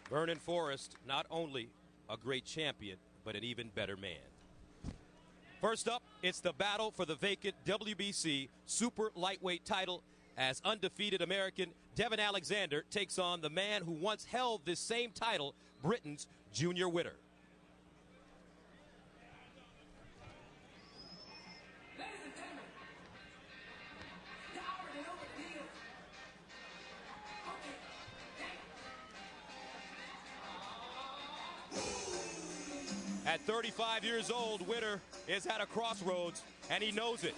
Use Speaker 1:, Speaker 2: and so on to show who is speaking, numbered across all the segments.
Speaker 1: Vernon Forrest, not only a great champion, but an even better man. First up, it's the battle for the vacant WBC super lightweight title as undefeated American Devin Alexander takes on the man who once held this same title, Britain's Junior Witter. At 35 years old, Witter is at a crossroads, and he knows it.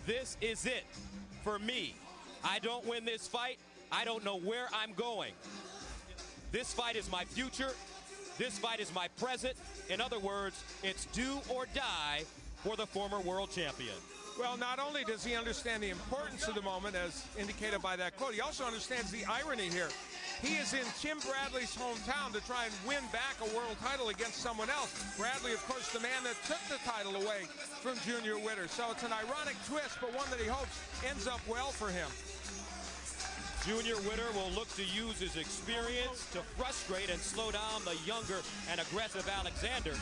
Speaker 1: This is it for me. I don't win this fight, I don't know where I'm going. This fight is my future. This fight is my present. In other words, it's do or die for the former world champion.
Speaker 2: Well, not only does he understand the importance of the moment, as indicated by that quote, he also understands the irony here. He is in Tim Bradley's hometown to try and win back a world title against someone else. Bradley, of course, the man that took the title away from Junior Witter. So it's an ironic twist, but one that he hopes ends up well for him.
Speaker 1: Junior Witter will look to use his experience to frustrate and slow down the younger and aggressive Alexander.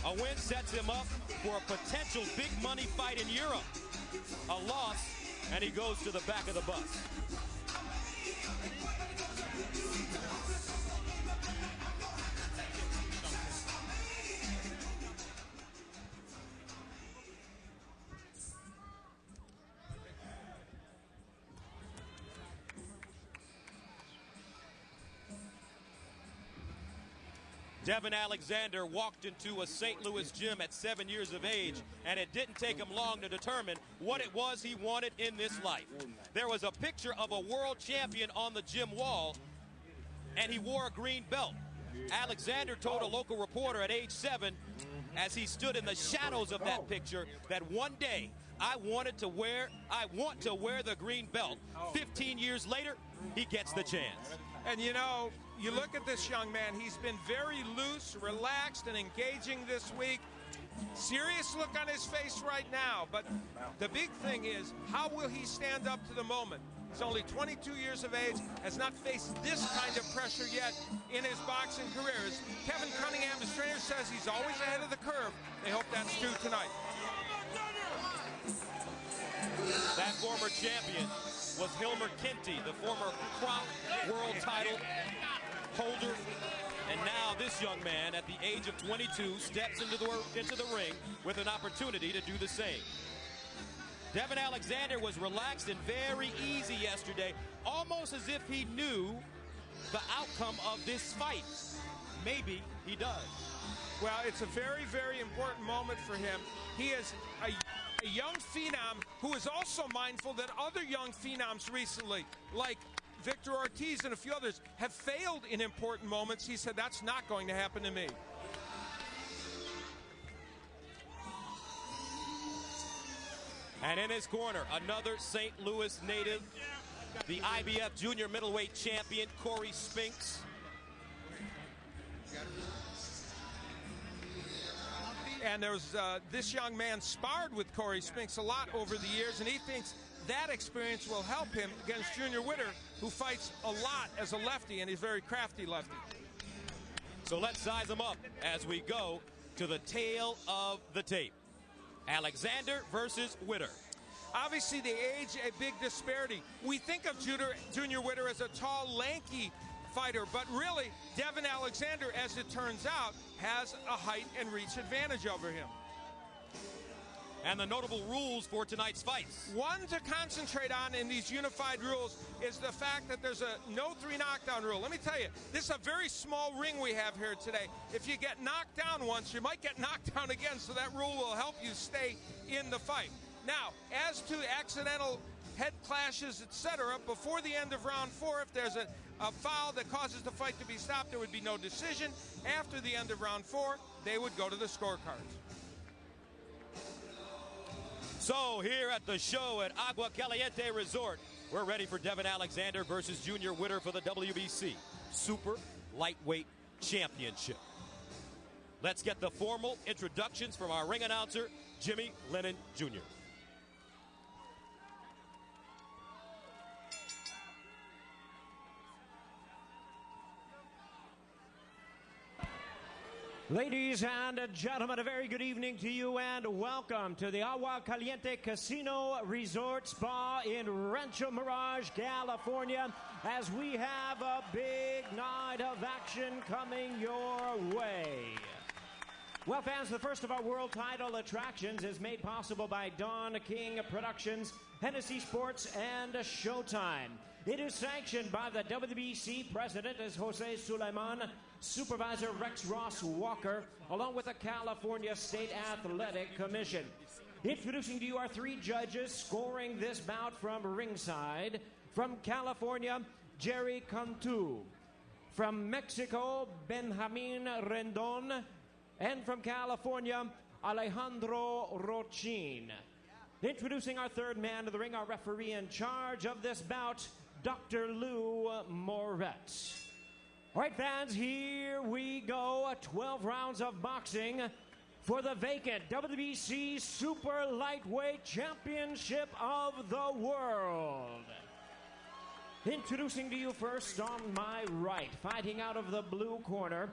Speaker 1: A win sets him up for a potential big money fight in Europe. A loss, and he goes to the back of the bus. Devin Alexander walked into a St. Louis gym at 7 years of age, and it didn't take him long to determine what it was he wanted in this life. There was a picture of a world champion on the gym wall, and he wore a green belt. Alexander told a local reporter at age 7, as he stood in the shadows of that picture, that one day I want to wear the green belt. 15 years later, he gets the chance.
Speaker 2: And you know, you look at this young man, he's been very loose, relaxed, and engaging this week. Serious look on his face right now, but the big thing is, how will he stand up to the moment? He's only 22 years of age, has not faced this kind of pressure yet in his boxing career. As Kevin Cunningham, his trainer, says he's always ahead of the curve. They hope that's true tonight.
Speaker 1: That former champion was Hilmer Kinty, the former Crown World title holder. And now this young man, at the age of 22, steps into the ring with an opportunity to do the same. Devin Alexander was relaxed and very easy yesterday, almost as if he knew the outcome of this fight. Maybe he does.
Speaker 2: Well, it's a very, very important moment for him. He is a young phenom who is also mindful that other young phenoms recently, like Victor Ortiz and a few others, have failed in important moments. He said, that's not going to happen to me.
Speaker 1: And in his corner, another St. Louis native, the IBF junior middleweight champion, Corey Spinks.
Speaker 2: And there's this young man sparred with Corey Spinks a lot over the years, and he thinks that experience will help him against Junior Witter, who fights a lot as a lefty, and he's a very crafty lefty.
Speaker 1: So let's size him up as we go to the tail of the tape. Alexander versus Witter.
Speaker 2: Obviously, the age, a big disparity. We think of Junior Witter as a tall, lanky fighter, but really, Devin Alexander, as it turns out, has a height and reach advantage over him.
Speaker 1: And the notable rules for tonight's fights.
Speaker 2: One to concentrate on in these unified rules is the fact that there's a no 3 knockdown rule. Let me tell you, this is a very small ring we have here today. If you get knocked down once, you might get knocked down again, so that rule will help you stay in the fight. Now, as to accidental head clashes, etc., before the end of round 4, if there's a foul that causes the fight to be stopped, there would be no decision. After the end of round 4, they would go to the scorecards.
Speaker 1: So here at the show at Agua Caliente Resort, we're ready for Devin Alexander versus Junior Witter for the WBC Super Lightweight Championship. Let's get the formal introductions from our ring announcer, Jimmy Lennon Jr.
Speaker 3: Ladies and gentlemen, a very good evening to you and welcome to the Agua Caliente Casino Resort Spa in Rancho Mirage, California, as we have a big night of action coming your way. Well, fans, the first of our world title attractions is made possible by Don King Productions, Hennessy Sports, and Showtime. It is sanctioned by the WBC president as Jose Sulaiman, Supervisor Rex Ross Walker, along with the California State Athletic Commission. Introducing to you our three judges scoring this bout from ringside. From California, Jerry Cantu. From Mexico, Benjamin Rendon. And from California, Alejandro Rochin. Introducing our third man to the ring, our referee in charge of this bout, Dr. Lou Moret. All right, fans, here we go. 12 rounds of boxing for the vacant WBC Super Lightweight Championship of the World. Introducing to you first on my right, fighting out of the blue corner,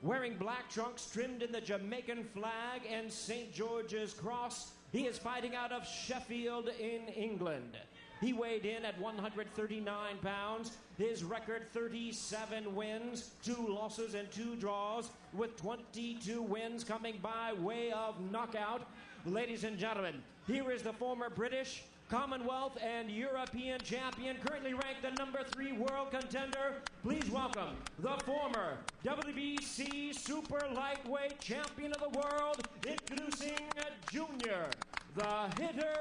Speaker 3: wearing black trunks trimmed in the Jamaican flag and St. George's cross, he is fighting out of Sheffield in England. He weighed in at 139 pounds. His record, 37 wins, 2 losses and 2 draws, with 22 wins coming by way of knockout. Ladies and gentlemen, here is the former British, Commonwealth, and European champion, currently ranked the #3 world contender. Please welcome the former WBC Super Lightweight Champion of the World, introducing Junior, the Hitter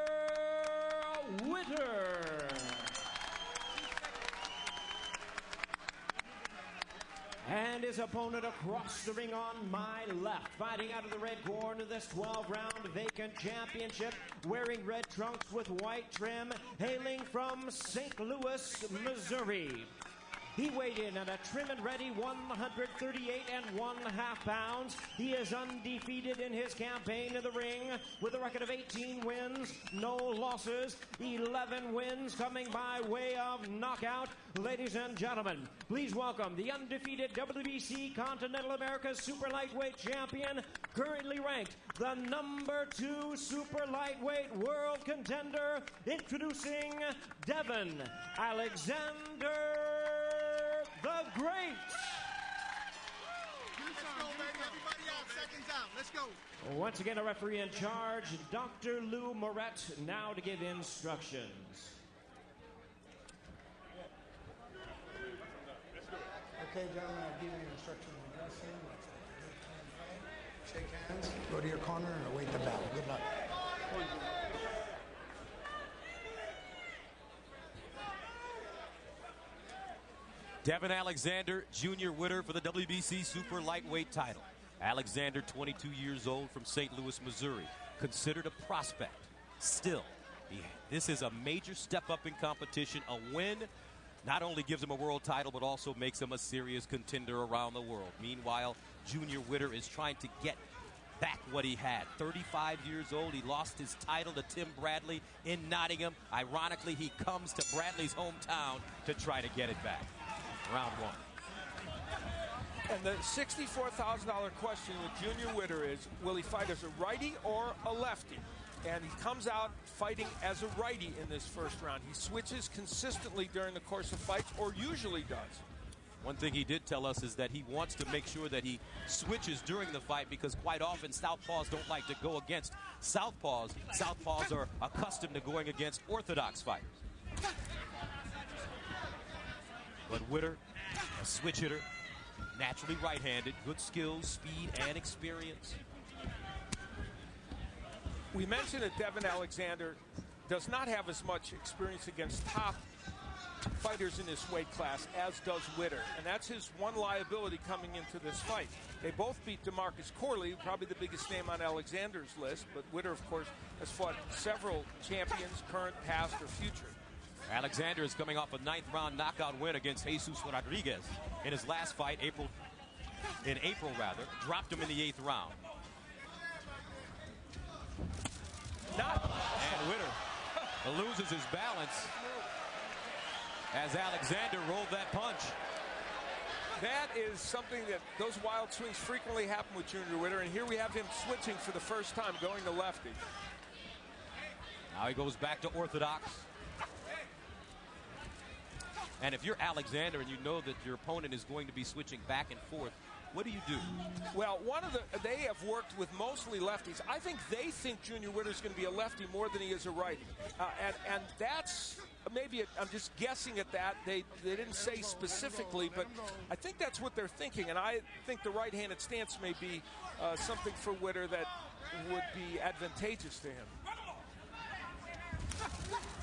Speaker 3: Witter. And his opponent across the ring on my left, fighting out of the red corner, this 12-round vacant championship, wearing red trunks with white trim, hailing from St. Louis, Missouri. He weighed in at a trim and ready 138.5 pounds. He is undefeated in his campaign in the ring with a record of 18 wins, no losses, 11 wins coming by way of knockout. Ladies and gentlemen, please welcome the undefeated WBC Continental America Super Lightweight Champion, currently ranked the #2 Super Lightweight World Contender, introducing Devin Alexander the Great.
Speaker 4: Let's go, baby. Everybody out. Seconds out. Let's go.
Speaker 3: Once again, a referee in charge, Dr. Lou Moret, now to give instructions.
Speaker 4: Okay, gentlemen, I'll give you instructions on wrestling. Shake hands, go to your corner, and await the bell. Good luck.
Speaker 1: Devin Alexander, Junior Witter for the WBC Super Lightweight title. Alexander, 22 years old, from St. Louis, Missouri. Considered a prospect. Still, this is a major step up in competition. A win not only gives him a world title, but also makes him a serious contender around the world. Meanwhile, Junior Witter is trying to get back what he had. 35 years old, he lost his title to Tim Bradley in Nottingham. Ironically, he comes to Bradley's hometown to try to get it back. Round 1.
Speaker 2: And the $64,000 question with Junior Witter is, will he fight as a righty or a lefty? And he comes out fighting as a righty in this first round. He switches consistently during the course of fights, or usually does.
Speaker 1: One thing he did tell us is that he wants to make sure that he switches during the fight, because quite often southpaws don't like to go against southpaws. Southpaws are accustomed to going against orthodox fighters. But Witter, a switch hitter, naturally right-handed, good skills, speed, and experience.
Speaker 2: We mentioned that Devin Alexander does not have as much experience against top fighters in this weight class as does Witter, and that's his one liability coming into this fight. They both beat DeMarcus Corley, probably the biggest name on Alexander's list, but Witter, of course, has fought several champions, current, past, or future.
Speaker 1: Alexander is coming off a 9th-round knockout win against Jesus Rodriguez in his last fight, in April, dropped him in the 8th round. And Witter loses his balance as Alexander rolled that punch.
Speaker 2: That is something that those wild swings frequently happen with Junior Witter, and here we have him switching for the first time, going to lefty.
Speaker 1: Now he goes back to orthodox. And if you're Alexander and you know that your opponent is going to be switching back and forth, what do you do?
Speaker 2: Well, they have worked with mostly lefties. I think they think Junior Witter's going to be a lefty more than he is a righty. And that's maybe, I'm just guessing at that. They didn't say specifically, but I think that's what they're thinking. And I think the right-handed stance may be something for Witter that would be advantageous to him.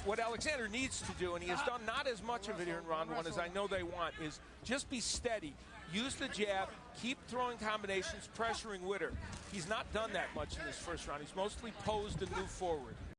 Speaker 2: What Alexander needs to do, and he has done not as much of it here in round one as I know they want, is just be steady. Use the jab, keep throwing combinations, pressuring Witter. He's not done that much in this first round. He's mostly posed and moved forward.